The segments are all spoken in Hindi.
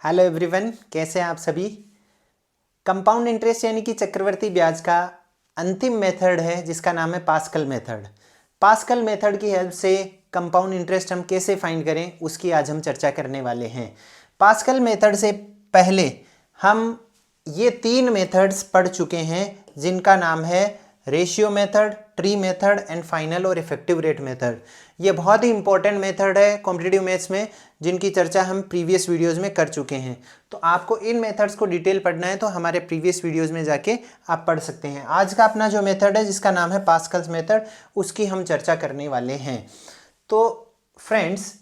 हेलो एवरीवन, कैसे हैं आप सभी। कंपाउंड इंटरेस्ट यानी कि चक्रवर्ती ब्याज का अंतिम मेथड है जिसका नाम है पास्कल मेथड। पास्कल मेथड की हेल्प से कंपाउंड इंटरेस्ट हम कैसे फाइंड करें उसकी आज हम चर्चा करने वाले हैं। पास्कल मेथड से पहले हम ये 3 मेथड्स पढ़ चुके हैं जिनका नाम है ratio method, tree method and final और इफेक्टिव रेट मेथड। ये बहुत ही इंपॉर्टेंट मेथड है कॉम्पिटिटिव मैथ्स में, जिनकी चर्चा हम प्रीवियस वीडियोस में कर चुके हैं। तो आपको इन मेथड्स को डिटेल पढ़ना है तो हमारे प्रीवियस वीडियोस में जाके आप पढ़ सकते हैं। आज का अपना जो मेथड है जिसका नाम है पास्कल्स मेथड, उसकी हम चर्चा करने वाले हैं। तो फ्रेंड्स,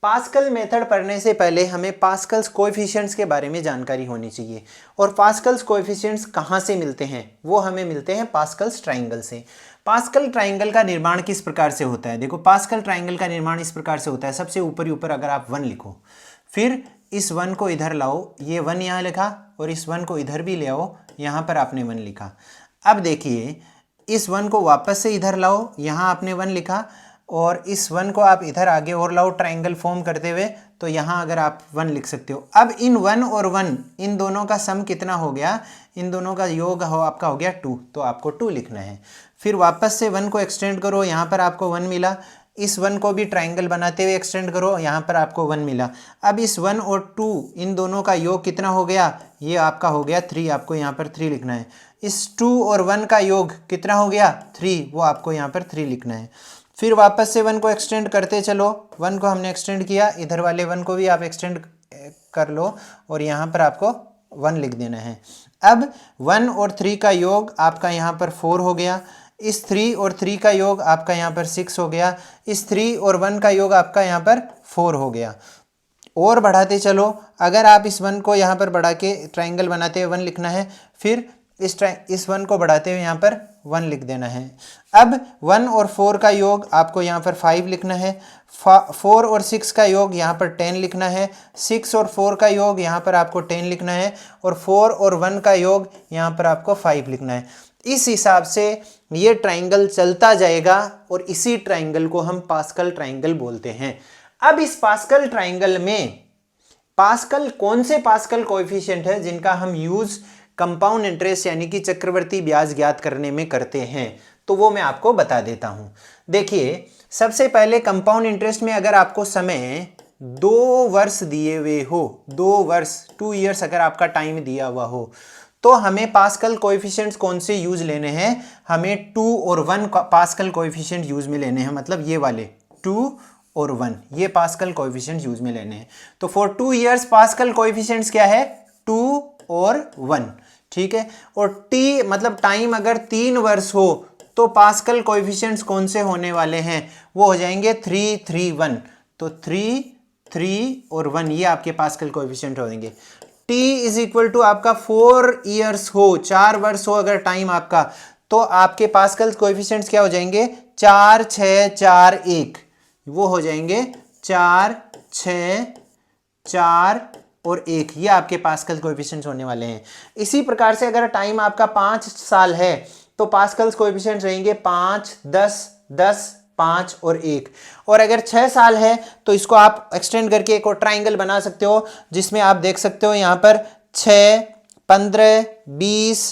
पास्कल मेथड पढ़ने से पहले हमें पास्कल्स कोएफिशिएंट्स के बारे में जानकारी होनी चाहिए। और पास्कल्स कोएफिशिएंट्स कहाँ से मिलते हैं? वो हमें मिलते हैं पास्कल्स ट्राइंगल से। पास्कल ट्राइंगल का निर्माण किस प्रकार से होता है? देखो, पास्कल ट्राइंगल का निर्माण इस प्रकार से होता है। सबसे ऊपर ऊपर अगर आप 1 लिखो, फिर इस 1 को इधर लाओ, ये 1 यहाँ लिखा, और इस 1 को इधर भी ले आओ, यहाँ पर आपने 1 लिखा। अब देखिए, इस 1 को वापस से इधर लाओ, यहाँ आपने 1 लिखा, और इस 1 को आप इधर आगे और लाओ ट्राइंगल फॉर्म करते हुए, तो यहाँ अगर आप 1 लिख सकते हो। अब इन 1 और 1 इन दोनों का सम कितना हो गया? इन दोनों का योग आपका हो गया 2, तो आपको 2 लिखना है। फिर वापस से 1 को एक्सटेंड करो, यहाँ पर आपको 1 मिला। इस 1 को भी ट्राइंगल बनाते हुए एक्सटेंड करो, यहाँ पर आपको 1 मिला। अब इस 1 और 2 इन दोनों का योग कितना हो गया? ये आपका हो गया 3, आपको यहाँ पर 3 लिखना है। इस 2 और 1 का योग कितना हो गया? 3, वो आपको यहाँ पर 3 लिखना है। फिर वापस से 1 को एक्सटेंड करते चलो, 1 को हमने एक्सटेंड किया, इधर वाले 1 को भी आप एक्सटेंड कर लो, और यहाँ पर आपको 1 लिख देना है। अब 1 और 3 का योग आपका यहाँ पर 4 हो गया। इस 3 और 3 का योग आपका यहाँ पर 6 हो गया। इस 3 और 1 का योग आपका यहाँ पर 4 हो गया। और बढ़ाते चलो, अगर आप इस 1 को यहाँ पर बढ़ा के ट्राइंगल बनाते हुए 1 लिखना है, फिर इस 1 को बढ़ाते हुए यहाँ पर 1 लिख देना है। अब 1 और 4 का योग आपको यहाँ पर 5 लिखना है। 4 और 6 का योग यहाँ पर 10 लिखना है। 6 और 4 का योग यहाँ पर आपको 10 लिखना है, और 4 और 1 का योग यहाँ पर आपको 5 लिखना है। इस हिसाब से ये ट्राइंगल चलता जाएगा, और इसी ट्राइंगल को हम पास्कल ट्राइंगल बोलते हैं। अब इस पास्कल ट्राइंगल में पास्कल, कौन से पास्कल कोएफिशिएंट है जिनका हम यूज कंपाउंड इंटरेस्ट यानी कि चक्रवर्ती ब्याज ज्ञात करने में करते हैं, तो वो मैं आपको बता देता हूं। देखिए, सबसे पहले कंपाउंड इंटरेस्ट में अगर आपको समय 2 वर्ष दिए हुए हो, 2 वर्ष 2 ईयर्स अगर आपका टाइम दिया हुआ हो, तो हमें पास्कल कोएफिशिएंट्स कौन से यूज लेने हैं? हमें 2 और 1 पास्कल कोएफिशिएंट यूज में लेने हैं, मतलब ये वाले 2 और 1 ये पास्कल कोएफिशिएंट यूज में लेने हैं। तो फॉर 2 ईयर्स पास्कल कोएफिशिएंट्स क्या है? 2 और 1, ठीक है। और टी मतलब टाइम अगर 3 वर्ष हो तो पास्कल कोएफिशिएंट्स कौन से होने वाले हैं? वो हो जाएंगे 3, 3, 1। तो 3, 3 और 1 ये आपके पास्कल कोएफिशिएंट होंगे। t इज इक्वल टू आपका 4 ईयर्स हो, 4 वर्ष हो अगर टाइम आपका, तो आपके पास्कल कोएफिशिएंट्स क्या हो जाएंगे? 4, 6, 4, 1, वो हो जाएंगे 4, 6, 4 और 1, ये आपके पास्कल कोएफिशिएंट्स होने वाले हैं। इसी प्रकार से अगर टाइम आपका 5 साल है तो पास्कल्स कोएफिशिएंट्स रहेंगे 5, 10, 10, 5 और 1। और अगर 6 साल है तो इसको आप एक्सटेंड करके एक और ट्राइंगल बना सकते हो, जिसमें आप देख सकते हो यहाँ पर 6, 15, 20,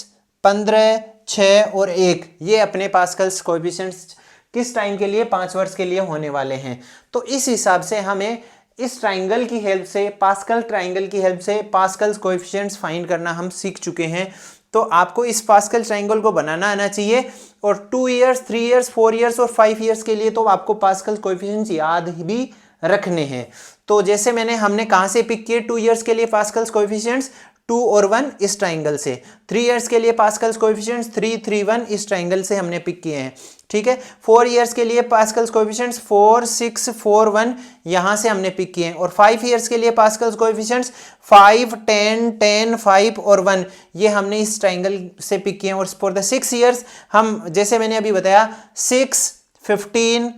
15, 6 और 1 ये अपने पास्कल्स कोएफिशिएंट्स किस टाइम के लिए? 5 वर्ष के लिए होने वाले हैं। तो इस हिसाब से हमें इस ट्राइंगल की हेल्प से, पास्कल ट्राइंगल की हेल्प से पास्कल्स कोएफिशिएंट्स फाइंड करना हम सीख चुके हैं। तो आपको इस पास्कल ट्राइंगल को बनाना आना चाहिए। और 2 ईयर्स, 3 ईयर्स, 4 ईयर्स और 5 ईयर्स के लिए तो आपको पास्कल कोएफिशिएंट्स याद भी रखने हैं। तो जैसे हमने कहां से पिक किए 2 ईयर्स के लिए पास्कल्स कोएफिशिएंट्स? 2 और 1 इस ट्राइंगल से। 3 ईयर्स के लिए पास्कल्स कोएफिशिएंट्स 3, 3, 1 इस ट्राइंगल से हमने पिक किए हैं, ठीक है। 4 ईयर्स के लिए पास्कल्स कोएफिशिएंट्स 4, 6, 4, 1 यहां से हमने पिक किए हैं। और 5 ईयर्स के लिए पास्कल्स कोएफिशिएंट्स 5, 10, 10, 5 और 1 ये हमने इस ट्राइंगल से पिक किए हैं। और फॉर द 6 ईयर्स हम, जैसे मैंने अभी बताया, 6, 15,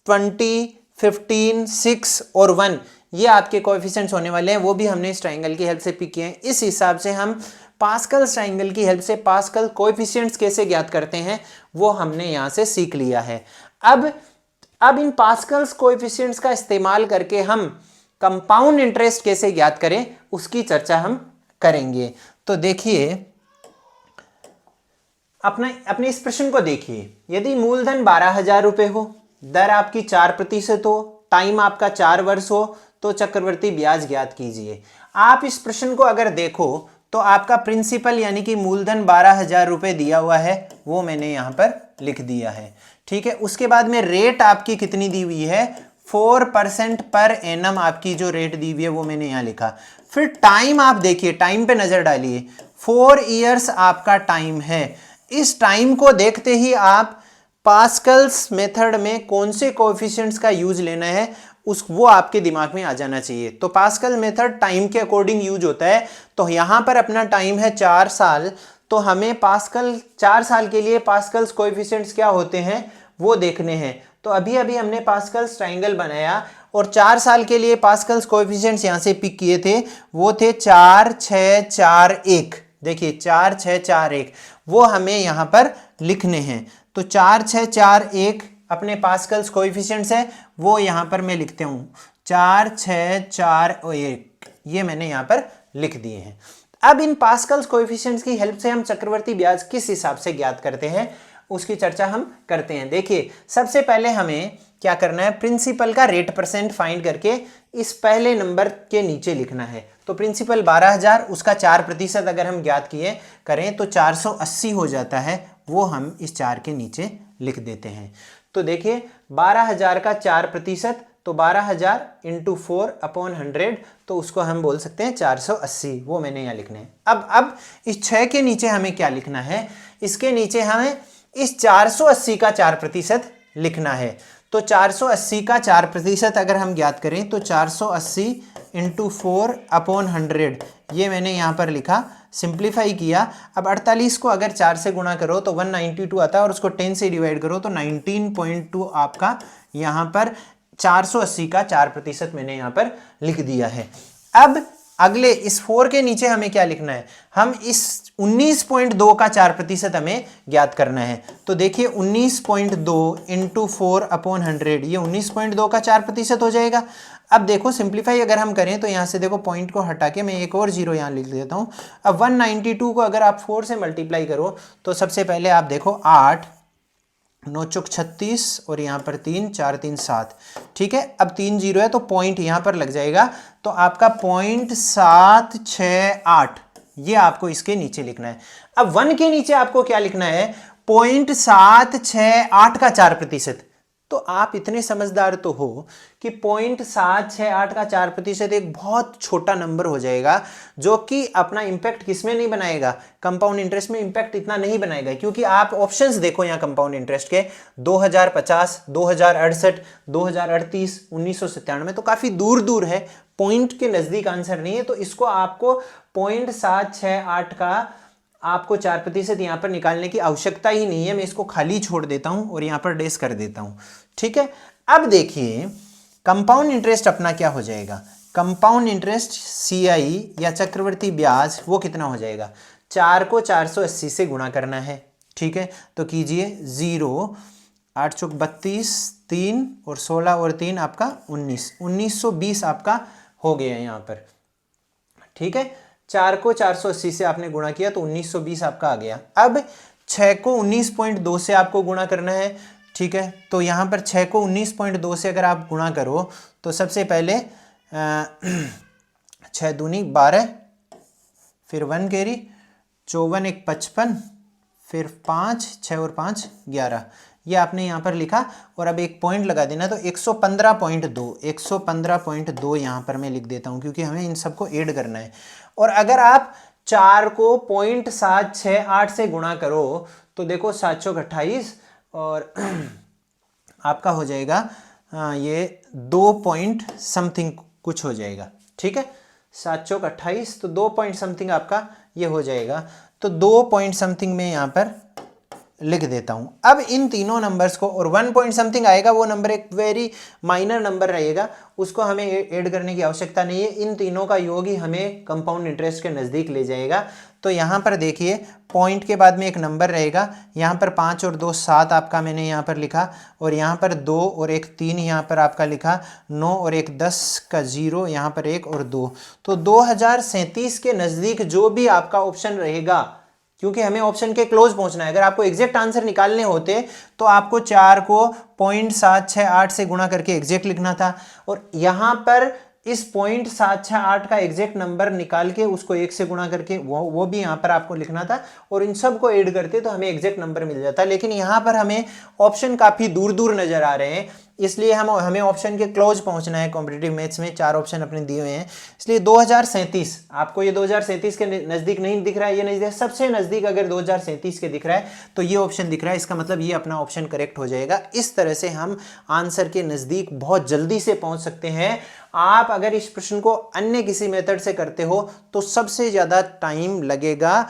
20, 15, 6 और 1 ये आपके कोएफिशिएंट्स होने वाले हैं, वो भी हमने इस ट्राइंगल की हेल्प से पिक किए हैं। इस हिसाब से हम पास्कल ट्राइंगल की हेल्प से पास्कल कोएफिशिएंट्स कैसे ज्ञात करते हैं वो हमने यहां से सीख लिया है। अब इन पास्कल्स कोएफिशिएंट्स का इस्तेमाल करके हम कंपाउंड इंटरेस्ट कैसे ज्ञात करें उसकी चर्चा हम करेंगे। तो देखिए अपने इस प्रश्न को देखिए, यदि मूलधन 12,000 रुपये हो, दर आपकी 4% हो, टाइम आपका 4 वर्ष हो, तो चक्रवर्ती ब्याज ज्ञात कीजिए। आप इस प्रश्न को अगर देखो तो आपका प्रिंसिपल यानी कि मूलधन 12,000 रुपये दिया हुआ है, वो मैंने यहाँ पर लिख दिया है। ठीक है, उसके बाद में रेट आपकी कितनी दी हुई है, 4% पर एनम आपकी जो रेट दी हुई है वो मैंने यहाँ लिखा। फिर टाइम आप देखिए, टाइम पे नजर डालिए, 4 इयर्स आपका टाइम है। इस टाइम को देखते ही आप पास्कल्स मेथड में कौन से कोएफिशिएंट्स का यूज लेना है वो आपके दिमाग में आ जाना चाहिए। तो पास्कल मेथड टाइम के अकॉर्डिंग यूज होता है। तो यहां पर अपना टाइम है 4 साल, तो हमें पास्कल 4 साल के लिए पास्कल्स कोएफिशिएंट्स क्या होते हैं वो देखने हैं। तो अभी अभी हमने पास्कल्स ट्राइंगल बनाया और 4 साल के लिए पास्कल्स कोएफिशिएंट्स यहां से पिक किए थे, वो थे 4, 6, 4, 1। देखिए 4, 6, 4, 1 वो हमें यहां पर लिखने हैं। तो 4, 6, 4, 1 अपने पास्कल्स कोएफिशिएंट्स है, वो यहां पर मैं लिखते हूं 4, 6, 4, 1, ये मैंने यहां पर लिख दिए हैं। अब इन पास्कल्स कोएफिशिएंट्स की हेल्प से हम चक्रवर्ती ब्याज किस हिसाब से ज्ञात करते हैं उसकी चर्चा हम करते हैं। देखिए सबसे पहले हमें क्या करना है, प्रिंसिपल का रेट परसेंट फाइंड करके इस पहले नंबर के नीचे लिखना है। तो प्रिंसिपल 12,000, उसका 4% अगर हम ज्ञात किए करें तो 480 हो जाता है, वो हम इस 4 के नीचे लिख देते हैं। तो देखिए 12,000 का 4%, तो 12,000 इंटू 4/100, तो उसको हम बोल सकते हैं 480, वो मैंने यहाँ लिखना है। अब इस 6 के नीचे हमें क्या लिखना है, इसके नीचे हमें इस 480 का 4% लिखना है। तो 480 का 4% अगर हम ज्ञात करें तो 480 इंटू 4/100, ये मैंने यहाँ पर लिखा, सिंप्लीफाई किया। अब 48 को अगर 4 से गुणा करो तो 192 आता है और उसको 10 से डिवाइड करो तो 19.2 आपका यहाँ पर 480 का 4% मैंने यहाँ पर लिख दिया है। अब अगले इस 4 के नीचे हमें क्या लिखना है, हम इस 19.2 का 4% हमें ज्ञात करना है। तो देखिए 19.2 इंटू 4/100, ये 19.2 का 4% हो जाएगा। अब देखो सिंप्लीफाई अगर हम करें तो यहाँ से देखो पॉइंट को हटा के मैं एक और जीरो यहाँ लिख देता हूँ। अब 192 को अगर आप 4 से मल्टीप्लाई करो तो सबसे पहले आप देखो 8, 9 चौक 36 और यहाँ पर 3, 4, 3, 7। ठीक है, अब 3 जीरो है तो पॉइंट यहाँ पर लग जाएगा, तो आपका 0.768 ये आपको इसके नीचे लिखना है। अब 1 के नीचे आपको क्या लिखना है, 0.768 का 4%। तो आप इतने समझदार तो हो कि 0.768 का 4% एक बहुत छोटा नंबर हो जाएगा, जो कि अपना इंपैक्ट किसमें नहीं बनाएगा, कंपाउंड इंटरेस्ट में इंपैक्ट इतना नहीं बनाएगा। क्योंकि आप ऑप्शंस देखो यहाँ कंपाउंड इंटरेस्ट के 2050, 2068, 2038, 1997, तो काफी दूर दूर है, पॉइंट के नजदीक आंसर नहीं है। तो इसको आपको 0.768 का आपको 4% यहाँ पर निकालने की आवश्यकता ही नहीं है, मैं इसको खाली छोड़ देता हूं और यहाँ पर डेस कर देता हूं। ठीक है, अब देखिए कंपाउंड इंटरेस्ट अपना क्या हो जाएगा, कंपाउंड इंटरेस्ट CI या चक्रवर्ती ब्याज वो कितना हो जाएगा, 4 को 480 से गुणा करना है। ठीक है, तो कीजिए 0, 8 चौक 32, 3 और 16 और 3 आपका 19, 1920 आपका हो गया यहाँ पर। ठीक है, 4 को 480 से आपने गुणा किया तो 1920 आपका आ गया। अब 6 को 19.2 से आपको गुणा करना है। ठीक है, तो यहाँ पर 6 को 19.2 से अगर आप गुणा करो तो सबसे पहले 6 दूनी 12, फिर 1 कैरी, 54 1 55, फिर 5, 6 और 5 11, ये आपने यहाँ पर लिखा। और अब एक पॉइंट लगा देना, तो 115.2, 115.2 यहाँ पर मैं लिख देता हूँ क्योंकि हमें इन सबको ऐड करना है। और अगर आप 4 को 0.768 से गुणा करो तो देखो 7 चौक 28 और आपका हो जाएगा ये 2 पॉइंट समथिंग कुछ हो जाएगा। ठीक है, 7 चौक 28 तो 2 पॉइंट समथिंग आपका ये हो जाएगा। तो 2 पॉइंट समथिंग में यहाँ पर लिख देता हूं। अब इन तीनों नंबर्स को, और 1 पॉइंट समथिंग आएगा, वो नंबर एक वेरी माइनर नंबर रहेगा, उसको हमें ऐड करने की आवश्यकता नहीं है। इन तीनों का योग ही हमें कंपाउंड इंटरेस्ट के नज़दीक ले जाएगा। तो यहाँ पर देखिए पॉइंट के बाद में एक नंबर रहेगा, यहाँ पर 5 और 2 7 आपका मैंने यहाँ पर लिखा, और यहाँ पर 2 और 1 3 यहाँ पर आपका लिखा, 9 और 1 10 का 0, यहाँ पर 1 और 2। तो 2037 के नज़दीक जो भी आपका ऑप्शन रहेगा, क्योंकि हमें ऑप्शन के क्लोज पहुंचना है। अगर आपको एग्जैक्ट आंसर निकालने होते तो आपको 4 को 0.768 से गुणा करके एग्जैक्ट लिखना था, और यहां पर इस 0.768 का एग्जैक्ट नंबर निकाल के उसको 1 से गुणा करके वो भी यहां पर आपको लिखना था, और इन सब को ऐड करते तो हमें एग्जैक्ट नंबर मिल जाता। लेकिन यहां पर हमें ऑप्शन काफी दूर दूर नजर आ रहे हैं, इसलिए हमें ऑप्शन के क्लोज पहुंचना है। कॉम्पिटिटिव मैथ्स में 4 ऑप्शन अपने दिए हुए हैं, इसलिए 2037, आपको ये 2037 के नजदीक नहीं दिख रहा है, ये नहीं दिख रहा है, सबसे नजदीक अगर 2037 के दिख रहा है तो ये ऑप्शन दिख रहा है, इसका मतलब ये अपना ऑप्शन करेक्ट हो जाएगा। इस तरह से हम आंसर के नजदीक बहुत जल्दी से पहुंच सकते हैं। आप अगर इस प्रश्न को अन्य किसी मेथड से करते हो तो सबसे ज्यादा टाइम लगेगा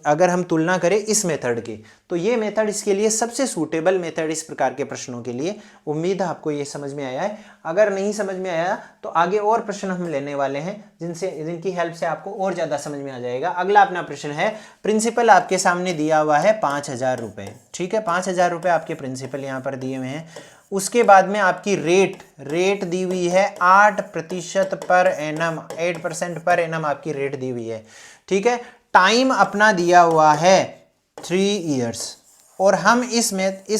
अगर हम तुलना करें इस मेथड की। तो ये मेथड इसके लिए सबसे सूटेबल मेथड इस प्रकार के प्रश्नों के लिए। उम्मीद है आपको ये समझ में आया है। अगर नहीं समझ में आया तो आगे और प्रश्न हम लेने वाले हैं जिनकी हेल्प से आपको और ज्यादा समझ में आ जाएगा। अगला अपना प्रश्न है, प्रिंसिपल आपके सामने दिया हुआ है 5000 रुपए, ठीक है, 5000 रुपए आपके प्रिंसिपल यहाँ पर दिए हुए हैं। उसके बाद में आपकी रेट दी हुई है 8% पर एनम, 8% पर एनम आपकी रेट दी हुई है, ठीक है। टाइम अपना दिया हुआ है 3 इयर्स, और हम इस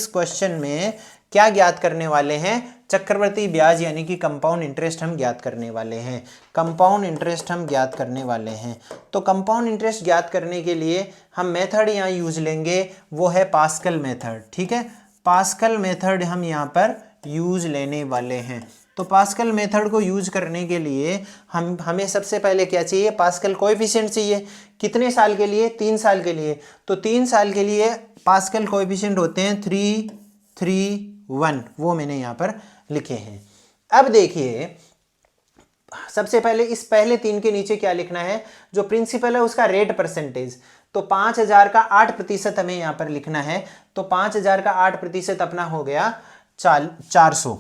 क्वेश्चन में क्या ज्ञात करने वाले हैं? चक्रवर्ती ब्याज यानी कि कंपाउंड इंटरेस्ट हम ज्ञात करने वाले हैं। कंपाउंड इंटरेस्ट हम ज्ञात करने वाले हैं। तो कंपाउंड इंटरेस्ट ज्ञात करने के लिए हम मेथड यहाँ यूज लेंगे, वो है पास्कल मेथड, ठीक है। पास्कल मेथड हम यहाँ पर यूज लेने वाले हैं। तो पास्कल मेथड को यूज करने के लिए हमें सबसे पहले क्या चाहिए? पास्कल कोएफिशिएंट चाहिए। कितने साल के लिए? 3 साल के लिए। तो 3 साल के लिए पास्कल कोएफिशिएंट होते हैं 3, 3, 1, वो मैंने यहाँ पर लिखे हैं। अब देखिए सबसे पहले इस पहले 3 के नीचे क्या लिखना है? जो प्रिंसिपल है उसका रेट परसेंटेज। तो 5000 का 8% हमें यहाँ पर लिखना है। तो 5000 का 8% अपना हो गया 400,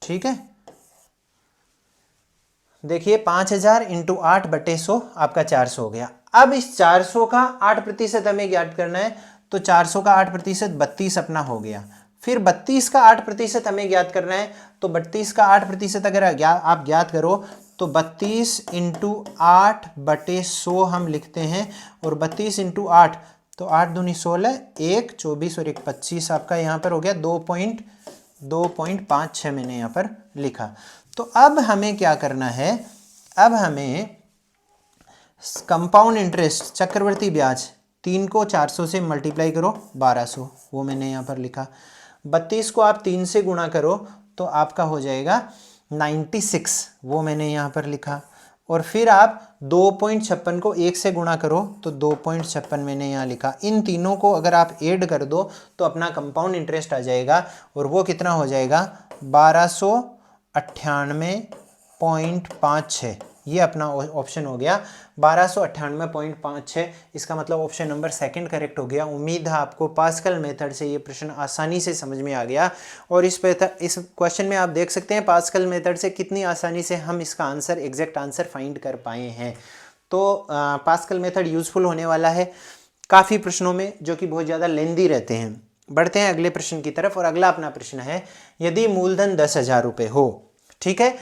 ठीक है। देखिए 5000 इंटू 8/100 आपका 400 हो गया। अब इस 400 का 8% हमें ज्ञात करना है। तो 400 का 8% 32 अपना हो गया। फिर 32 का 8% हमें ज्ञात करना है। तो 32 का 8% अगर आप ज्ञात करो तो 32 इंटू 8/100 हम लिखते हैं, और 32 इंटू 8 तो 8 दूनी 16, 1 24 और 1 25 आपका यहाँ पर हो गया 2.56 मैंने यहाँ पर लिखा। तो अब हमें क्या करना है? अब हमें कंपाउंड इंटरेस्ट चक्रवर्ती ब्याज 3 को 400 से मल्टीप्लाई करो 1200, वो मैंने यहाँ पर लिखा। 32 को आप 3 से गुणा करो तो आपका हो जाएगा 96, वो मैंने यहाँ पर लिखा। और फिर आप 2.56 को 1 से गुणा करो तो 2.56 मैंने यहाँ लिखा। इन तीनों को अगर आप ऐड कर दो तो अपना कंपाउंड इंटरेस्ट आ जाएगा, और वो कितना हो जाएगा? 1298.56। ये अपना ऑप्शन हो गया 1298.56। इसका मतलब ऑप्शन नंबर 2 करेक्ट हो गया। उम्मीद है आपको पास्कल मेथड से ये प्रश्न आसानी से समझ में आ गया। और इस क्वेश्चन में आप देख सकते हैं पास्कल मेथड से कितनी आसानी से हम इसका आंसर, एग्जैक्ट आंसर फाइंड कर पाए हैं। तो पास्कल मेथड यूजफुल होने वाला है काफ़ी प्रश्नों में जो कि बहुत ज़्यादा लेंदी रहते हैं। बढ़ते हैं अगले प्रश्न की तरफ, और अगला अपना प्रश्न है, यदि मूलधन 10,000 रुपये हो, ठीक है,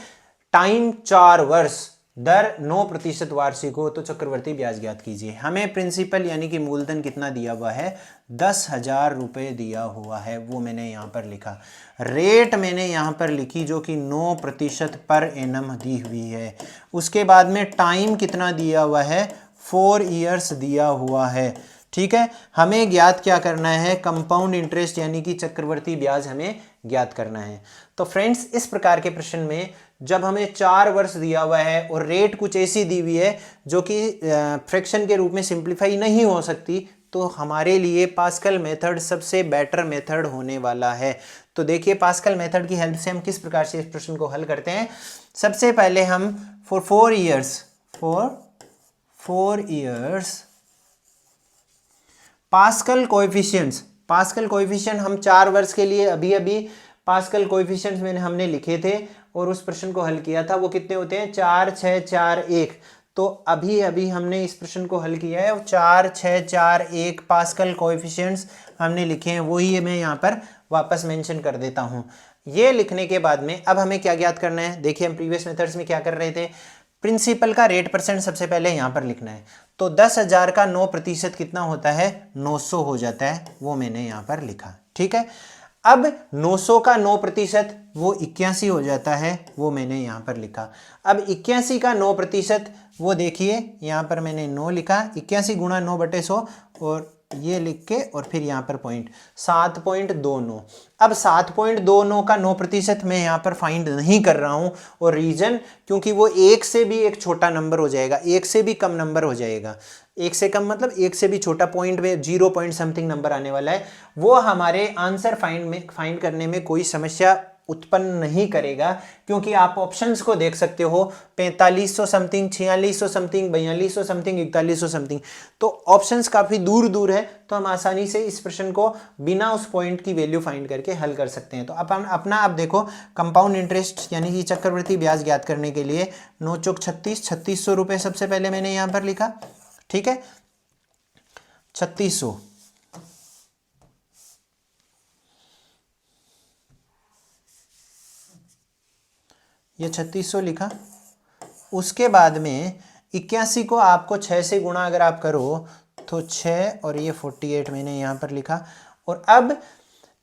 टाइम 4 वर्ष, दर 9% वार्षिक हो, तो चक्रवर्ती ब्याज ज्ञात कीजिए। हमें प्रिंसिपल यानी कि मूलधन कितना दिया हुआ है? 10,000 रुपये दिया हुआ है, वो मैंने यहाँ पर लिखा। रेट मैंने यहाँ पर लिखी जो कि 9% पर एनम दी हुई है। उसके बाद में टाइम कितना दिया हुआ है? 4 इयर्स दिया हुआ है, ठीक है। हमें ज्ञात क्या करना है? कंपाउंड इंटरेस्ट यानी कि चक्रवर्ती ब्याज हमें ज्ञात करना है। तो फ्रेंड्स इस प्रकार के प्रश्न में जब हमें 4 वर्ष दिया हुआ है और रेट कुछ ऐसी दी हुई है जो कि फ्रैक्शन के रूप में सिंप्लीफाई नहीं हो सकती, तो हमारे लिए पास्कल मेथड सबसे बेटर मेथड होने वाला है। तो देखिए पास्कल मेथड की हेल्प से हम किस प्रकार से इस प्रश्न को हल करते हैं। सबसे पहले हम फॉर 4 इयर्स पास्कल कोएफिशिएंट हम 4 वर्ष के लिए अभी अभी पास्कल कोएफिशिएंट्स हमने लिखे थे और उस प्रश्न को हल किया था। वो कितने होते हैं? 4 6 4 1। तो अभी अभी हमने इस प्रश्न को हल किया है और 4 6 4 1 पास्कल कोएफिशिएंट्स हमने लिखे हैं। वही मैं यहाँ पर वापस मेंशन कर देता हूँ। ये लिखने के बाद में अब हमें क्या ज्ञात करना है? देखिए हम प्रीवियस मेथड्स में क्या कर रहे थे, प्रिंसिपल का रेट परसेंट सबसे पहले यहाँ पर लिखना है। तो 10,000 का 9% कितना होता है? 900 हो जाता है, वो मैंने यहाँ पर लिखा। ठीक है, अब 900 का 9% वो 81 हो जाता है, वो मैंने यहाँ पर लिखा। अब 81 का 9% वो देखिए यहाँ पर मैंने 9 लिखा, 81 गुणा 9/100 और ये लिख के और फिर यहाँ पर पॉइंट 7.29। अब 7.29 का 9% मैं यहाँ पर फाइंड नहीं कर रहा हूँ और रीजन क्योंकि वो एक से भी एक छोटा नंबर हो जाएगा, एक से भी कम नंबर हो जाएगा। एक से कम मतलब एक से भी छोटा, पॉइंट में 0 पॉइंट समथिंग नंबर आने वाला है। वो हमारे आंसर फाइंड करने में कोई समस्या उत्पन्न नहीं करेगा क्योंकि आप ऑप्शंस को देख सकते हो, 4500 समथिंग, 4600 समथिंग, 4200 समथिंग, 4100 समथिंग। तो ऑप्शंस काफी दूर दूर है, तो हम आसानी से इस प्रश्न को बिना उस पॉइंट की वैल्यू फाइंड करके हल कर सकते हैं। तो अपन अपना आप देखो, कंपाउंड इंटरेस्ट यानी कि चक्रवृद्धि ब्याज ज्ञात करने के लिए 9 चौक 36, 3600 रुपये सबसे पहले मैंने यहाँ पर लिखा। ठीक है, 3600, ये 3600 लिखा। उसके बाद में 81 को आपको 6 से गुणा अगर आप करो तो 6 और ये 48 मैंने यहाँ पर लिखा। और अब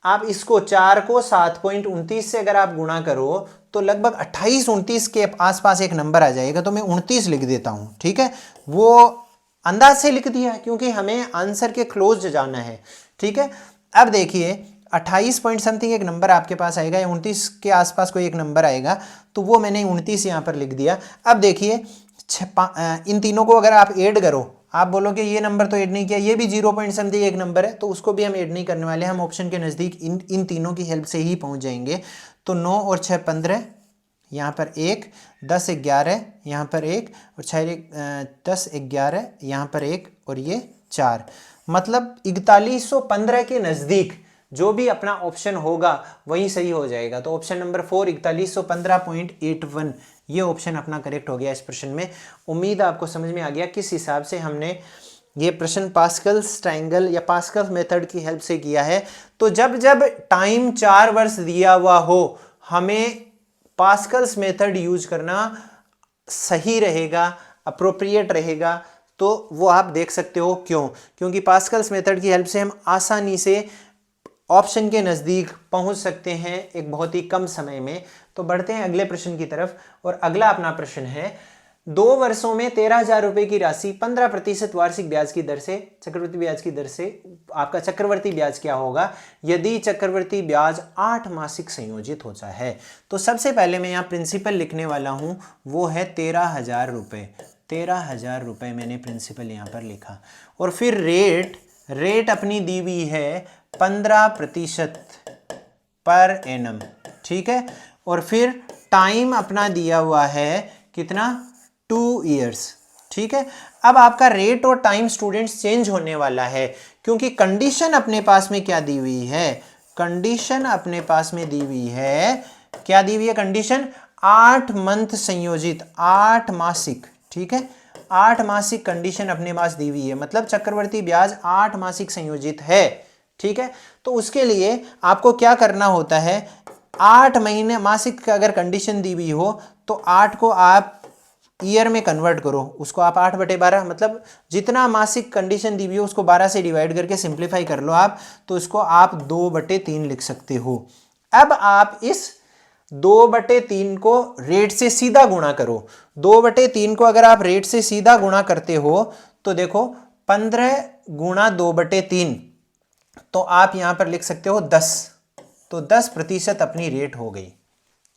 आप इसको 4 को 7.29 से अगर आप गुणा करो तो लगभग 28-29 के आसपास एक नंबर आ जाएगा, तो मैं 29 लिख देता हूँ। ठीक है, वो अंदाज से लिख दिया क्योंकि हमें आंसर के क्लोज जाना है। ठीक है, अब देखिए 28 पॉइंट समथिंग एक नंबर आपके पास आएगा, 29 के आसपास कोई एक नंबर आएगा, तो वो मैंने 29 यहाँ पर लिख दिया। अब देखिए इन तीनों को अगर आप ऐड करो, आप बोलोगे ये नंबर तो ऐड नहीं किया, ये भी 0 पॉइंट समथिंग एक नंबर है, तो उसको भी हम ऐड नहीं करने वाले, हम ऑप्शन के नज़दीक इन तीनों की हेल्प से ही पहुँच जाएंगे। तो 9 और 6 15, यहाँ पर 1, 10 11, यहाँ पर 1 और 6 10 11, यहाँ पर 1 और ये 4, मतलब 4115 के नज़दीक जो भी अपना ऑप्शन होगा वही सही हो जाएगा। तो ऑप्शन नंबर 4 4115.81 ये ऑप्शन अपना करेक्ट हो गया इस प्रश्न में। उम्मीद आपको समझ में आ गया किस हिसाब से हमने ये प्रश्न पास्कल्स ट्रायंगल या पास्कल मेथड की हेल्प से किया है। तो जब जब टाइम 4 वर्ष दिया हुआ हो, हमें पास्कल्स मेथड यूज करना सही रहेगा, अप्रोप्रिएट रहेगा। तो वो आप देख सकते हो क्यों, क्योंकि पास्कल्स मेथड की हेल्प से हम आसानी से ऑप्शन के नज़दीक पहुंच सकते हैं एक बहुत ही कम समय में। तो बढ़ते हैं अगले प्रश्न की तरफ, और अगला अपना प्रश्न है 2 वर्षों में 13,000 रुपए की राशि 15% वार्षिक ब्याज की दर से, चक्रवृद्धि ब्याज की दर से आपका चक्रवर्ती ब्याज क्या होगा यदि चक्रवर्ती ब्याज 8 मासिक संयोजित होता है। तो सबसे पहले मैं यहाँ प्रिंसिपल लिखने वाला हूँ, वो है 13,000 रुपये। 13,000 रुपये मैंने प्रिंसिपल यहाँ पर लिखा, और फिर रेट अपनी दी हुई है 15% पर एनम। ठीक है, और फिर टाइम अपना दिया हुआ है कितना, 2 इयर्स। ठीक है, अब आपका रेट और टाइम स्टूडेंट्स चेंज होने वाला है क्योंकि कंडीशन अपने पास में क्या दी हुई है, कंडीशन अपने पास में दी हुई है, क्या दी हुई है कंडीशन, 8 मंथ संयोजित, 8 मासिक। ठीक है, 8 मासिक कंडीशन अपने पास दी हुई है, मतलब चक्रवर्ती ब्याज 8 मासिक संयोजित है। ठीक है, तो उसके लिए आपको क्या करना होता है, 8 महीने मासिक का अगर कंडीशन दी हुई हो तो 8 को आप ईयर में कन्वर्ट करो, उसको आप 8/12, मतलब जितना मासिक कंडीशन दी हुई हो उसको 12 से डिवाइड करके सिंप्लीफाई कर लो आप, तो इसको आप 2/3 लिख सकते हो। अब आप इस 2/3 को रेट से सीधा गुणा करो। 2/3 को अगर आप रेट से सीधा गुणा करते हो तो देखो 15 गुणा 2/3, तो आप यहां पर लिख सकते हो 10, तो 10% अपनी रेट हो गई।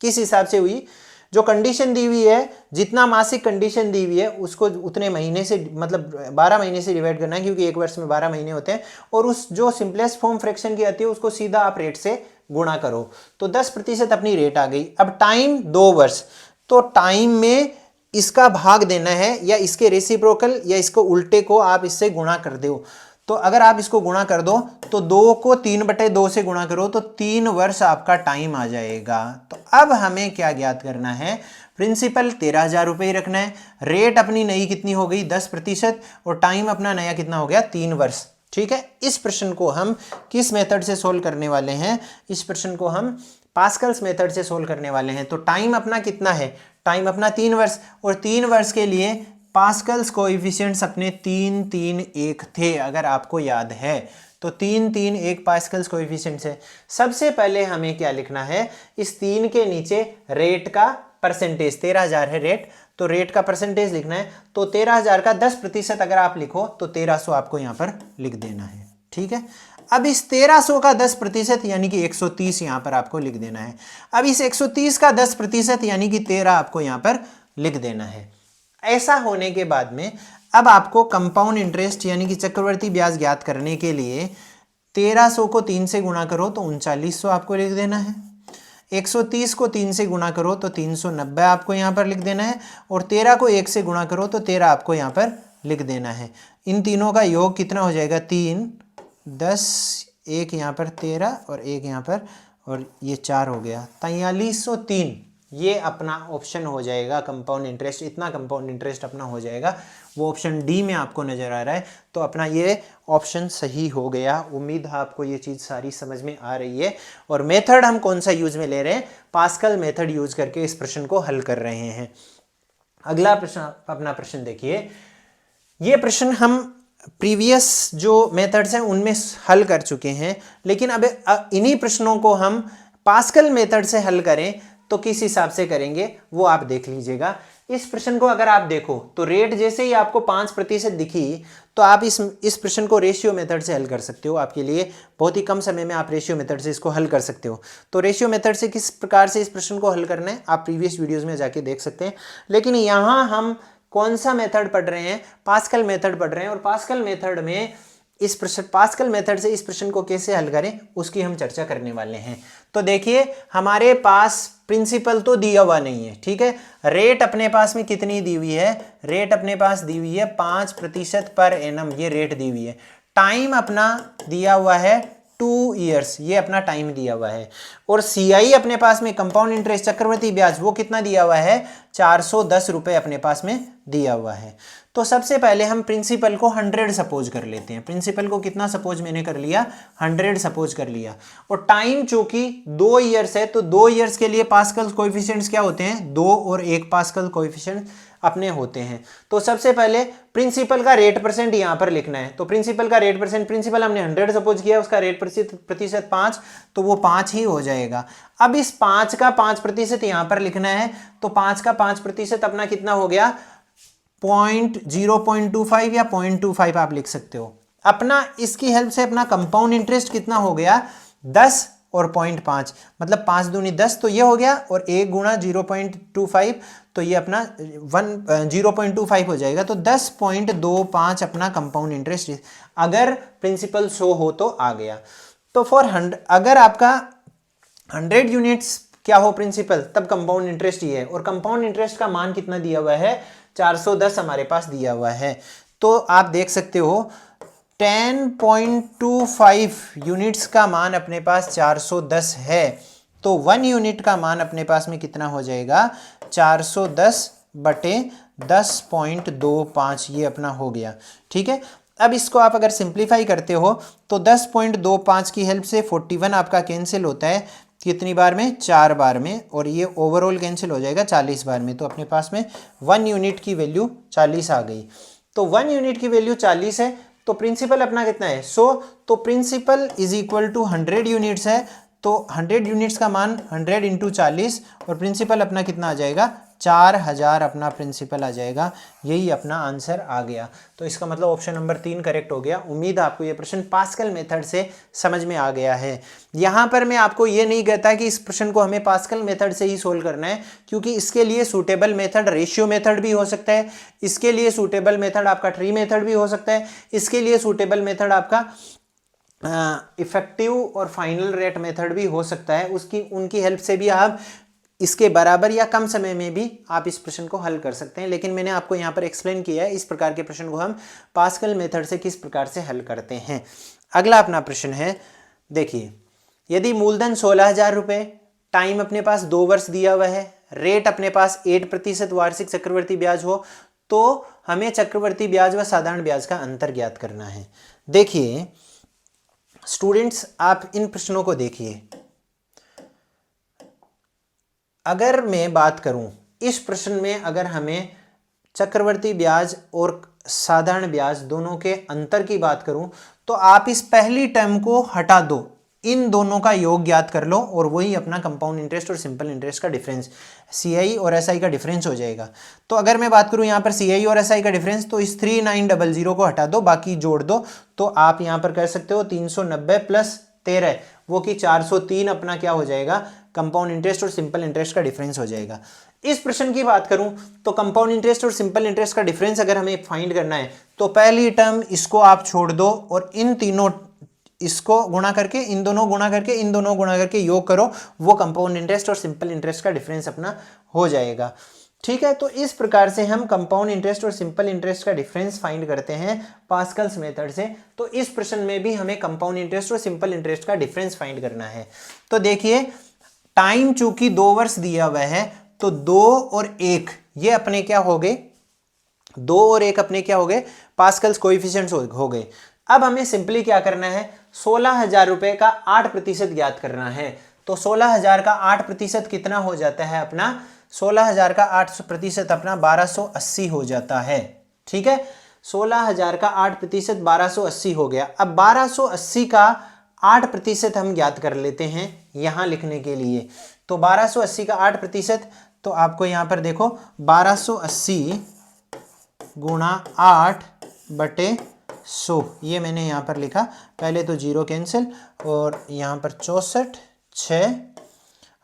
किस हिसाब से हुई, जो कंडीशन दी हुई है, जितना मासिक कंडीशन दी हुई है उसको उतने महीने से, मतलब 12 महीने से डिवाइड करना है क्योंकि एक वर्ष में 12 महीने होते हैं, और उस जो सिंपलेस्ट फॉर्म फ्रैक्शन की आती है उसको सीधा आप रेट से गुणा करो, तो 10% अपनी रेट आ गई। अब टाइम 2 वर्ष, तो टाइम में इसका भाग देना है या इसके रेसिप्रोकल या इसको उल्टे को आप इससे गुणा कर दो, तो अगर आप इसको गुणा कर दो तो 2 को 3/2 से गुणा करो तो 3 वर्ष आपका टाइम आ जाएगा। तो अब हमें क्या ज्ञात करना है, प्रिंसिपल 13,000 रुपये ही रखना है, रेट अपनी नई कितनी हो गई 10% और टाइम अपना नया कितना हो गया 3 वर्ष। ठीक है, इस प्रश्न को हम किस मेथड से सोल्व करने वाले हैं, इस प्रश्न को हम पास्कल्स मेथड से सोल्व करने वाले हैं। तो टाइम अपना कितना है, टाइम अपना 3 वर्ष और 3 वर्ष के लिए पास्कल्स कोएफिशिएंट्स अपने 3, 3, 1 थे, अगर आपको याद है तो 3, 3, 1 पास्कल्स कोएफिशिएंट्स है। सबसे पहले हमें क्या लिखना है, इस 3 के नीचे रेट का परसेंटेज, 13,000 है रेट, तो रेट का परसेंटेज लिखना है। तो 13,000 का 10% अगर आप लिखो तो 1300 आपको यहां पर लिख देना है। ठीक है, अब इस 1300 का 10% यानी कि 130 यहां पर आपको लिख देना है। अब इस 130 का 10% यानी कि 13 आपको यहां पर लिख देना है। ऐसा होने के बाद में अब आपको कंपाउंड इंटरेस्ट यानी कि चक्रवर्ती ब्याज ज्ञात करने के लिए 1300 को 3 से गुणा करो तो 3900 आपको लिख देना है, 130 को 3 से गुणा करो तो 390 आपको यहाँ पर लिख देना है और 13 को 1 से गुणा करो तो 13 आपको यहाँ पर लिख देना है। इन तीनों का योग कितना हो जाएगा 3, 10, 1 यहाँ पर 13 और 1 यहाँ पर और ये 4 हो गया 4303। ये अपना ऑप्शन हो जाएगा कंपाउंड इंटरेस्ट, इतना कंपाउंड इंटरेस्ट अपना हो जाएगा, वो ऑप्शन डी में आपको नज़र आ रहा है। तो अपना ये ऑप्शन सही हो गया। उम्मीद है आपको ये चीज़ सारी समझ में आ रही है। और मेथड हम कौन सा यूज में ले रहे हैं, पास्कल मेथड यूज करके इस प्रश्न को हल कर रहे हैं। अगला प्रश्न, अपना प्रश्न देखिए, ये प्रश्न हम प्रीवियस जो मेथड्स हैं उनमें हल कर चुके हैं, लेकिन अब इन्हीं प्रश्नों को हम पास्कल मेथड से हल करें तो किस हिसाब से करेंगे वो आप देख लीजिएगा। इस प्रश्न को अगर आप देखो तो रेट जैसे ही आपको 5% दिखी तो आप इस प्रश्न को रेशियो मेथड से हल कर सकते हो। आपके लिए बहुत ही कम समय में आप रेशियो मेथड से इसको हल कर सकते हो। तो रेशियो मेथड से किस प्रकार से इस प्रश्न को हल करना है आप प्रीवियस वीडियोज में जाके देख सकते हैं। लेकिन यहाँ हम कौन सा मेथड पढ़ रहे हैं, पास्कल मेथड पढ़ रहे हैं, और पास्कल मेथड में इस प्रश्न, पास्कल मेथड से इस प्रश्न को कैसे हल करें उसकी हम चर्चा करने वाले हैं। तो देखिए, हमारे पास प्रिंसिपल तो दिया हुआ नहीं है, ठीक है। रेट अपने पास में कितनी दी हुई है, रेट अपने पास दी हुई है 5% पर एनम, ये रेट दी हुई है। टाइम अपना दिया हुआ है 2 ईयर्स, ये अपना टाइम दिया हुआ है। और सीआई अपने पास में कंपाउंड इंटरेस्ट चक्रवर्ती ब्याज वो कितना दिया हुआ है 410 रुपए अपने पास में दिया हुआ है। तो सबसे पहले हम प्रिंसिपल को 100 सपोज कर लेते हैं। प्रिंसिपल को कितना सपोज मैंने कर लिया, 100 सपोज कर लिया। और टाइम चूंकि 2 ईयर्स है तो 2 ईयर्स के लिए पास्कल कोएफिशिएंट्स क्या होते हैं, 2 और 1 पास्कल कोएफिशिएंट अपने होते हैं। तो सबसे पहले प्रिंसिपल का रेट परसेंट यहां पर लिखना है। तो प्रिंसिपल का रेट परसेंट, प्रिंसिपल हमने 100 सपोज किया, उसका रेट प्रतिशत 5, तो वो 5 ही हो जाएगा। अब इस 5 का 5% यहां पर लिखना है, तो 5 का 5% अपना कितना हो गया 0.25 या 0.25 आप लिख सकते हो। अपना इसकी हेल्प से अपना कंपाउंड इंटरेस्ट कितना हो गया 10 और 0.5, मतलब 5 दूनी 10, तो ये हो गया, और 1 गुणा 0.25 तो ये अपना 0.25 हो जाएगा। तो 10.25 अपना कंपाउंड इंटरेस्ट अगर प्रिंसिपल 100 हो तो आ गया। तो फॉर 100 अगर आपका 100 यूनिट्स क्या हो प्रिंसिपल, तब कंपाउंड इंटरेस्ट ये है। और कंपाउंड इंटरेस्ट का मान कितना दिया हुआ है 410 हमारे पास दिया हुआ है। तो आप देख सकते हो 10.25 यूनिट्स का मान अपने पास 410 है, तो 1 यूनिट का मान अपने पास में कितना हो जाएगा 410 बटे 10.25, ये अपना हो गया, ठीक है। अब इसको आप अगर सिंप्लीफाई करते हो तो 10.25 की हेल्प से 41 आपका कैंसिल होता है, कितनी बार में 4 बार में, और ये ओवरऑल कैंसिल हो जाएगा 40 बार में। तो अपने पास में 1 यूनिट की वैल्यू 40 आ गई। तो 1 यूनिट की वैल्यू 40 है, तो प्रिंसिपल अपना कितना है 100, तो principal is equal to 100 units है, तो 100 यूनिट्स का मान 100 इंटू 40, और प्रिंसिपल अपना कितना आ जाएगा 4000 अपना प्रिंसिपल आ जाएगा। यही अपना आंसर आ गया। तो इसका मतलब ऑप्शन नंबर 3 करेक्ट हो गया। उम्मीद है आपको ये प्रश्न पास्कल मेथड से समझ में आ गया है। यहाँ पर मैं आपको ये नहीं कहता कि इस प्रश्न को हमें पास्कल मेथड से ही सोल्व करना है, क्योंकि इसके लिए सूटेबल मेथड रेशियो मेथड भी हो सकता है, इसके लिए सूटेबल मेथड आपका ट्री मेथड भी हो सकता है, इसके लिए सूटेबल मेथड आपका इफेक्टिव और फाइनल रेट मेथड भी हो सकता है। उनकी हेल्प से भी आप इसके बराबर या कम समय में भी आप इस प्रश्न को हल कर सकते हैं, लेकिन मैंने आपको यहाँ पर एक्सप्लेन किया है इस प्रकार के प्रश्न को हम पास्कल मेथड से किस प्रकार से हल करते हैं। अगला अपना प्रश्न है, देखिए यदि मूलधन 16,000 रुपये, टाइम अपने पास 2 वर्ष दिया हुआ है, रेट अपने पास 8% वार्षिक चक्रवर्ती ब्याज हो, तो हमें चक्रवर्ती ब्याज व साधारण ब्याज का अंतर ज्ञात करना है। देखिए स्टूडेंट्स, आप इन प्रश्नों को देखिए। अगर मैं बात करूं इस प्रश्न में, अगर हमें चक्रवर्ती ब्याज और साधारण ब्याज दोनों के अंतर की बात करूं, तो आप इस पहली टर्म को हटा दो, इन दोनों का योग ज्ञात कर लो और वही अपना कंपाउंड इंटरेस्ट और सिंपल इंटरेस्ट का डिफरेंस, सीआई और एसआई का डिफरेंस हो जाएगा। तो अगर मैं बात करूं यहाँ पर सीआई और एसआई का डिफरेंस, तो इस 3900 को हटा दो, बाकी जोड़ दो, तो आप यहाँ पर कर सकते हो 390 प्लस 13 वो कि 403 अपना क्या हो जाएगा, कंपाउंड इंटरेस्ट और सिंपल इंटरेस्ट का डिफरेंस हो जाएगा। इस प्रश्न की बात करूं तो कंपाउंड इंटरेस्ट और सिंपल इंटरेस्ट का डिफरेंस अगर हमें फाइंड करना है, तो पहली टर्म इसको आप छोड़ दो और इन तीनों इसको गुणा करके, इन दोनों गुणा करके, इन दोनों गुणा करके योग करो, वो कंपाउंड इंटरेस्ट और सिंपल इंटरेस्ट का डिफरेंस अपना हो जाएगा। ठीक है, तो इस प्रकार से हम कंपाउंड इंटरेस्ट और सिंपल इंटरेस्ट का डिफरेंस फाइंड करते हैं पास्कल्स मेथड से। तो इस प्रश्न में भी हमें कंपाउंड इंटरेस्ट और सिंपल इंटरेस्ट का डिफरेंस फाइंड करना है। तो देखिए टाइम चूंकि 2 वर्ष दिया हुआ है, तो 2 और 1 ये अपने क्या हो गए, 2 और 1 अपने क्या हो गए, पास्कल्स कोएफिशिएंट्स हो गए। अब हमें सिंपली क्या करना है, 16,000 रुपए का 8% ज्ञात करना है। तो 16,000 का 8% कितना हो जाता है अपना, 16,000 का 8% अपना 1280 हो जाता है। ठीक है, 16,000 का 8% 1280 हो गया। अब 1280 का 8% हम ज्ञात कर लेते हैं यहां लिखने के लिए। तो 1280 का 8%, तो आपको यहां पर देखो 1280 गुणा 8/100, ये मैंने यहाँ पर लिखा। पहले तो 0 कैंसिल और यहाँ पर 64, 6,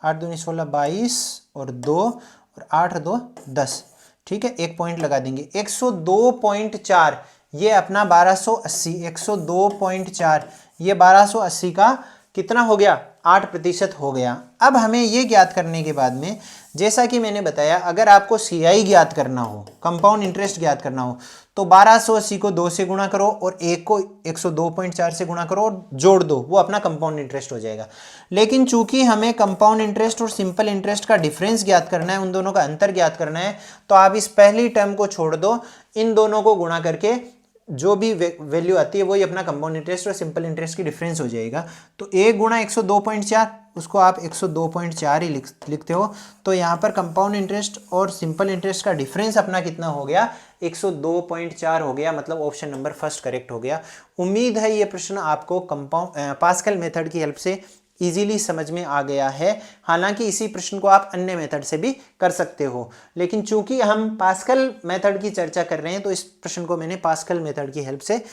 8 दूनी 16, 22 और 2 और 8 2 10। ठीक है, एक पॉइंट लगा देंगे। 102.4 ये अपना 1280, 102.4 ये 1280 का कितना हो गया, 8% हो गया। अब हमें ये ज्ञात करने के बाद में, जैसा कि मैंने बताया, अगर आपको सीआई ज्ञात करना हो, कंपाउंड इंटरेस्ट ज्ञात करना हो, तो 1280 को 2 से गुणा करो और 1 को 102.4 से गुणा करो और जोड़ दो, वो अपना कंपाउंड इंटरेस्ट हो जाएगा। लेकिन चूंकि हमें कंपाउंड इंटरेस्ट और सिंपल इंटरेस्ट का डिफरेंस ज्ञात करना है, उन दोनों का अंतर ज्ञात करना है, तो आप इस पहली टर्म को छोड़ दो, इन दोनों को गुणा करके जो भी वैल्यू आती है वही अपना कंपाउंड इंटरेस्ट और सिंपल इंटरेस्ट की डिफरेंस हो जाएगा। तो 1 गुणा 102.4, उसको आप 102.4 ही लिखते हो। तो यहाँ पर कंपाउंड इंटरेस्ट और सिंपल इंटरेस्ट का डिफरेंस अपना कितना हो गया, 102.4 हो गया। मतलब ऑप्शन नंबर फर्स्ट करेक्ट हो गया। उम्मीद है ये प्रश्न आपको पास्कल मेथड की हेल्प से इजीली समझ में आ गया है। हालांकि इसी प्रश्न को आप अन्य मेथड से भी कर सकते हो, लेकिन चूंकि हम पास्कल मेथड की चर्चा कर रहे हैं, तो इस प्रश्न को मैंने पास्कल मेथड की हेल्प से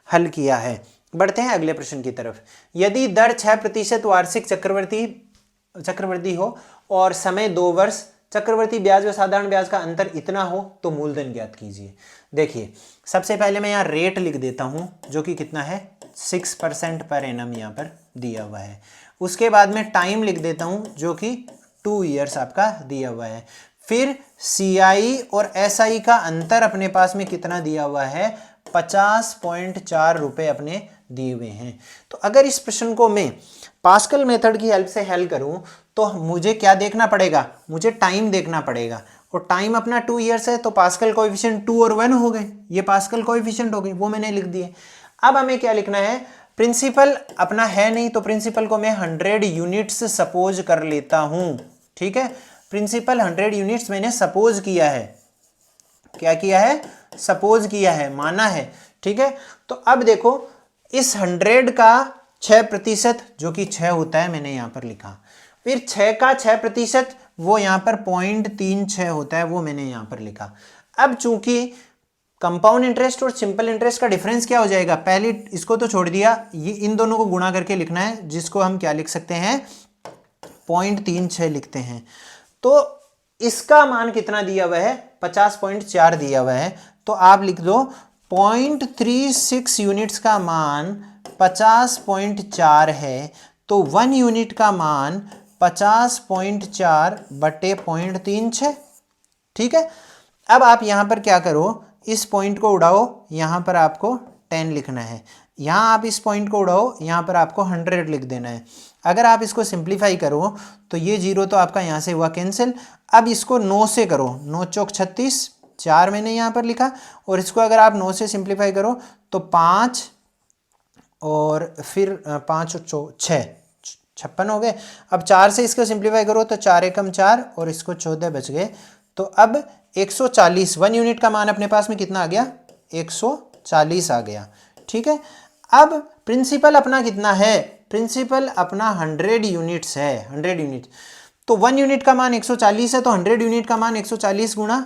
हल किया है। बढ़ते हैं अगले प्रश्न की तरफ। यदि दर 6% वार्षिक चक्रवृद्धि हो और समय 2 वर्ष, चक्रवर्ती ब्याज व साधारण ब्याज का अंतर इतना हो, तो मूलधन ज्ञात कीजिए। देखिए सबसे पहले मैं यहाँ रेट लिख देता हूँ, जो कि कितना है, 6% पर एनम यहाँ पर दिया हुआ है। उसके बाद में टाइम लिख देता हूँ, जो कि 2 ईयर्स आपका दिया हुआ है। फिर सीआई और एसआई का अंतर अपने पास में कितना दिया हुआ है, 50.4 रुपए अपने दिए हुए हैं। तो अगर इस प्रश्न को मैं पास्कल मेथड की हेल्प से हल करूं, तो मुझे क्या देखना पड़ेगा, मुझे टाइम देखना पड़ेगा। और टाइम अपना 2 ईयर्स है, तो पास्कल कोएफिशिएंट 2 और 1 हो गए, ये पास्कल कोएफिशिएंट हो गए, वो मैंने लिख दिए। अब हमें क्या लिखना है, प्रिंसिपल अपना है नहीं, तो प्रिंसिपल को मैं 100 यूनिट्स सपोज कर लेता हूं। ठीक है, प्रिंसिपल 100 यूनिट्स मैंने सपोज किया है। क्या किया है, सपोज किया है, माना है। ठीक है, तो अब देखो इस 100 का 6%, जो कि 6 होता है, मैंने यहां पर लिखा। फिर 6 का 6%, वो यहां पर 0.36 होता है, वो मैंने यहां पर लिखा। अब चूंकि कंपाउंड इंटरेस्ट और सिंपल इंटरेस्ट का डिफरेंस क्या हो जाएगा, पहले इसको तो छोड़ दिया, ये इन दोनों को गुणा करके लिखना है, जिसको हम क्या लिख सकते हैं, 0.36 लिखते हैं। तो इसका मान कितना दिया हुआ है, 50.4 दिया हुआ है। तो आप लिख दो 0.36 यूनिट्स का मान 50.4 है, तो 1 यूनिट का मान 50.4 बटे 0.36। ठीक है, अब आप यहाँ पर क्या करो, इस पॉइंट को उड़ाओ, यहाँ पर आपको 10 लिखना है, यहाँ आप इस पॉइंट को उड़ाओ, यहाँ पर आपको 100 लिख देना है। अगर आप इसको सिंप्लीफाई करो तो ये 0 तो आपका यहाँ से हुआ कैंसिल। अब इसको 9 से करो, 9 चौक 36, 4 मैंने यहाँ पर लिखा, और इसको अगर आप 9 से सिंप्लीफाई करो तो 5 और फिर 5 और 6 56 हो गए। अब 4 से इसको सिंप्लीफाई करो तो 4 एकम 4 और इसको 14 बच गए। तो अब 140 1 यूनिट का मान अपने पास में कितना आ गया, 140 आ गया। ठीक है, अब प्रिंसिपल अपना कितना है, प्रिंसिपल अपना 100 यूनिट्स है, 100 यूनिट। तो 1 यूनिट का मान 140 है, तो 100 यूनिट का मान 140 गुणा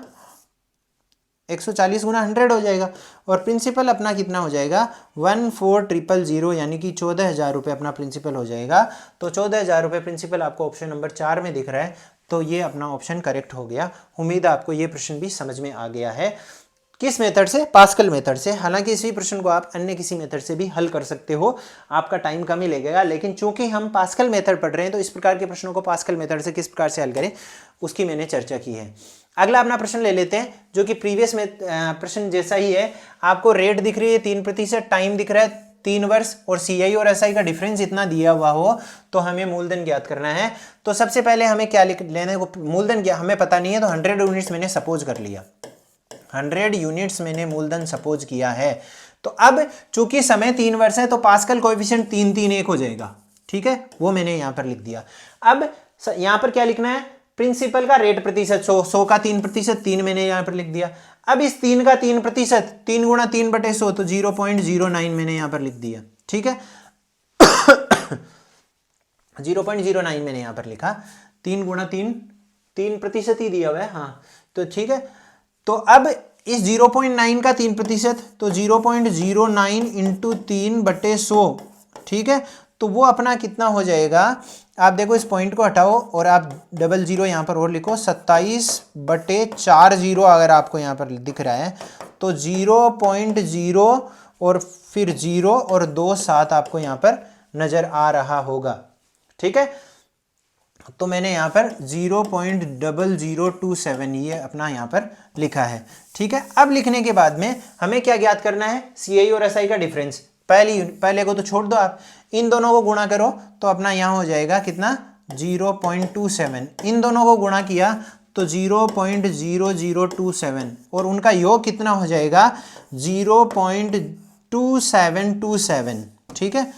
100 हो जाएगा, और प्रिंसिपल अपना कितना हो जाएगा 14,000, यानी कि 14,000 रुपये अपना प्रिंसिपल हो जाएगा। तो 14,000 रुपये प्रिंसिपल आपको ऑप्शन नंबर 4 में दिख रहा है, तो ये अपना ऑप्शन करेक्ट हो गया। उम्मीद है आपको ये प्रश्न भी समझ में आ गया है। किस मेथड से, पास्कल मेथड से। हालांकि इसी प्रश्न को आप अन्य किसी मेथड से भी हल कर सकते हो, आपका टाइम कम ही लगेगा, लेकिन चूंकि हम पास्कल मेथड पढ़ रहे हैं तो इस प्रकार के प्रश्नों को पास्कल मेथड से किस प्रकार से हल करें उसकी मैंने चर्चा की है। अगला अपना प्रश्न ले लेते हैं, जो कि प्रीवियस में प्रश्न जैसा ही है। आपको रेट दिख रही है 3%, टाइम दिख रहा है 3 वर्ष, और CI और SI का डिफरेंस इतना दिया हुआ हो तो हमें मूलधन ज्ञात करना है। तो सबसे पहले हमें क्या लेना है, मूलधन क्या हमें पता नहीं है, तो 100 यूनिट्स मैंने सपोज कर लिया, 100 यूनिट्स मैंने मूलधन सपोज किया है। तो अब चूंकि समय 3 वर्ष है तो पास्कल कोएफिशिएंट 331 हो जाएगा। ठीक है, वो मैंने यहां पर लिख दिया। अब यहां पर क्या लिखना है, प्रिंसिपल का रेट प्रतिशत, 100 का 3%, 3 मैंने यहां पर लिख दिया। अब इस 3 का 3%, 3 गुणा 3 बटे 100, तो 0.09 मैंने यहां पर लिख दिया। ठीक है 0.09 मैंने यहां पर लिखा, 3 गुणा 3% ही दिया हुआ है। हाँ, तो ठीक है, तो अब इस 0.9 का 3%, तो 0.09 इंटू 3 बटे 100। ठीक है, तो वो अपना कितना हो जाएगा, आप देखो इस पॉइंट को हटाओ और आप 00 यहाँ पर और लिखो, 27/40 अगर आपको यहाँ पर दिख रहा है तो 0.0 और फिर 0 और 2 7 आपको यहाँ पर नजर आ रहा होगा। ठीक है, तो मैंने यहाँ पर 0.0027 ये अपना यहाँ पर लिखा है। ठीक है, अब लिखने के बाद में हमें क्या ज्ञात करना है, CI और SI का डिफरेंस। पहले को तो छोड़ दो, आप इन दोनों को गुणा करो तो अपना यहाँ हो जाएगा कितना 0.27, इन दोनों को गुणा किया तो 0.0027, और उनका योग कितना हो जाएगा 0.2727। ठीक है,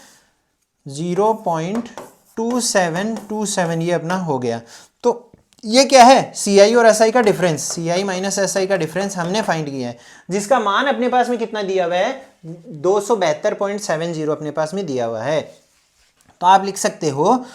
0.2727 ये अपना हो गया। तो ये क्या है, CI और SI का डिफरेंस, CI माइनस SI का डिफरेंस हमने फाइंड किया है, जिसका मान अपने पास में कितना दिया हुआ है 272.70 अपने पास में दिया हुआ है। तो आप लिख सकते हो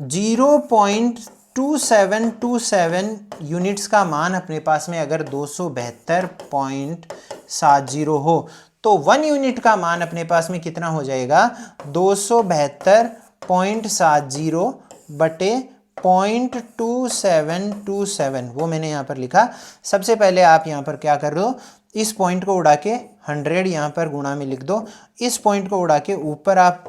0.2727 यूनिट्स का मान अपने पास में अगर 272.70 हो तो 1 यूनिट का मान अपने पास में कितना हो जाएगा 272.70 बटे 0.2727, वो मैंने यहाँ पर लिखा। सबसे पहले आप यहाँ पर क्या कर दो, इस पॉइंट को उड़ा के 100 यहाँ पर गुणा में लिख दो, इस पॉइंट को उड़ा के ऊपर आप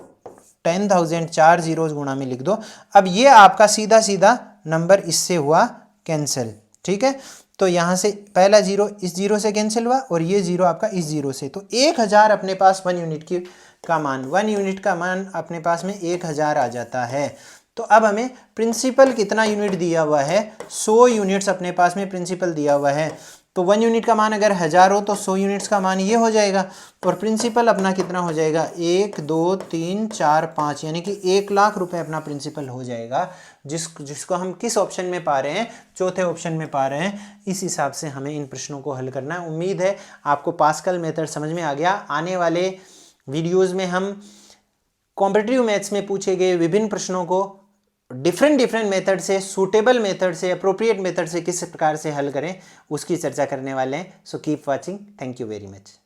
10,000 4 जीरोस गुणा में लिख दो। अब ये आपका सीधा सीधा नंबर इससे हुआ कैंसिल। ठीक है, तो यहाँ से पहला जीरो इस जीरो से कैंसिल हुआ और ये जीरो आपका इस जीरो से, तो 1000 अपने पास 1 यूनिट की का मान, 1 यूनिट का मान अपने पास में 1000 आ जाता है। तो अब हमें प्रिंसिपल कितना यूनिट दिया हुआ है, 100 यूनिट्स अपने पास में प्रिंसिपल दिया हुआ है। तो 1 यूनिट का मान अगर 1000 हो तो 100 यूनिट्स का मान ये हो जाएगा, और प्रिंसिपल अपना कितना हो जाएगा 1 2 3 4 5, यानी कि 1 लाख रुपए अपना प्रिंसिपल हो जाएगा। जिसको हम किस ऑप्शन में पा रहे हैं, चौथे ऑप्शन में पा रहे हैं। इस हिसाब से हमें इन प्रश्नों को हल करना है। उम्मीद है आपको पास्कल मेथड समझ में आ गया। आने वाले वीडियोज़ में हम कॉम्पिटिटिव मैथ्स में पूछे गए विभिन्न प्रश्नों को डिफरेंट मेथड से, सूटेबल मेथड से, अप्रोप्रिएट मेथड से किस प्रकार से हल करें उसकी चर्चा करने वाले हैं। So keep watching, thank you very much.